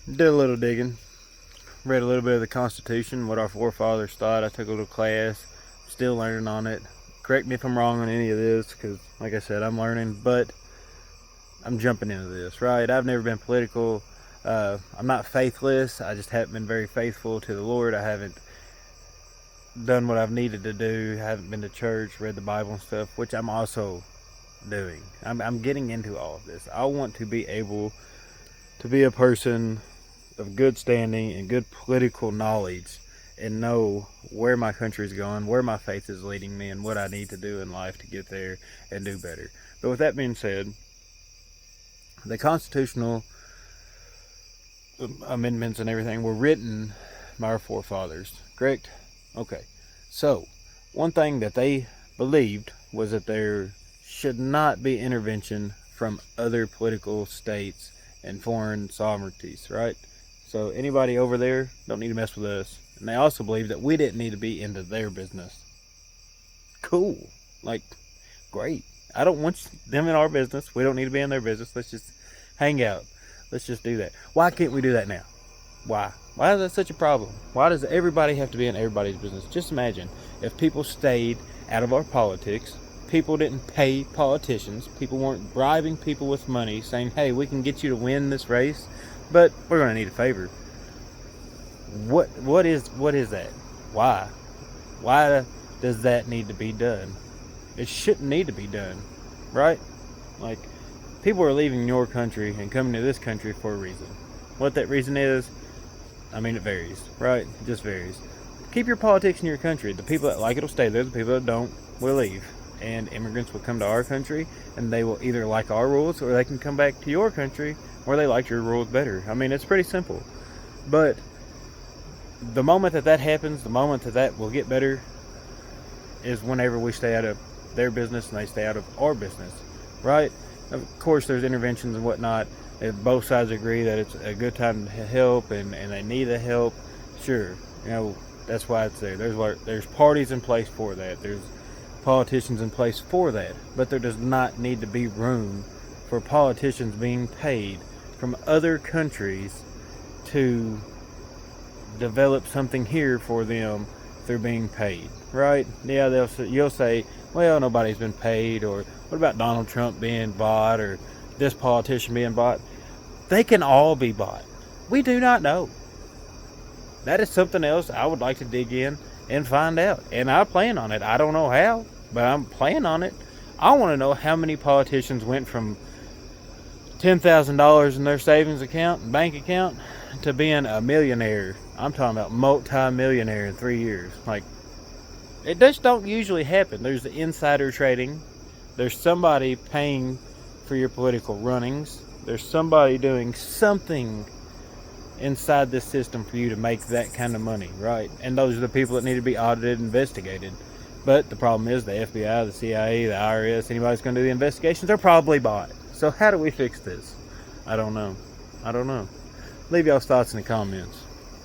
Did a little digging. Read a little bit of the Constitution, what our forefathers thought. I took a little class. Still learning on it. Correct me if I'm wrong on any of this, because, like I said, I'm learning. But I'm jumping into this, right? I've never been political. I'm not faithless. I just haven't been very faithful to the Lord. I haven't done what I've needed to do. I haven't been to church, read the Bible and stuff, which I'm also doing. I'm getting into all of this. I want to be able to be a person of good standing and good political knowledge and know where my country is going, where my faith is leading me, and what I need to do in life to get there and do better. But with that being said, the constitutional amendments and everything were written by our forefathers, correct? Okay. So, one thing that they believed was that there should not be intervention from other political states and foreign sovereignties, right? So anybody over there don't need to mess with us. And they also believe that we didn't need to be into their business. Cool. Like, great. I don't want them in our business. We don't need to be in their business. Let's just hang out. Let's just do that. Why can't we do that now? Why? Why is that such a problem? Why does everybody have to be in everybody's business? Just imagine if people stayed out of our politics. People didn't pay politicians. People weren't bribing people with money saying, hey, we can get you to win this race, but we're going to need a favor. What is that? Why? Why does that need to be done? It shouldn't need to be done, right? Like, people are leaving your country and coming to this country for a reason. What that reason is, I mean, it varies, right? It just varies. Keep your politics in your country. The people that like it will stay there. The people that don't will leave. And immigrants will come to our country, and they will either like our rules, or they can come back to your country where they like your rules better. I mean, it's pretty simple. But the moment that happens, the moment that will get better, is whenever we stay out of their business and they stay out of our business, right? Of course, there's interventions and whatnot. If both sides agree that it's a good time to help and they need the help, sure, that's why it's there. There's parties in place for that. There's politicians in place for that. But there does not need to be room for politicians being paid from other countries to develop something here for them through being paid, right? Yeah, you'll say, well, nobody's been paid, or what about Donald Trump being bought, or this politician being bought? They can all be bought. We do not know. That is something else I would like to dig in and find out. And I plan on it. I don't know how, but I'm planning on it. I want to know how many politicians went from $10,000 in their savings account, bank account, to being a millionaire. I'm talking about multi-millionaire in 3 years. Like, it just don't usually happen. There's the insider trading. There's somebody paying for your political runnings. There's somebody doing something inside this system for you to make that kind of money, right? And those are the people that need to be audited and investigated. But the problem is the FBI, the CIA, the IRS, anybody's going to do the investigations, they're probably bought. So how do we fix this? I don't know. Leave y'all's thoughts in the comments.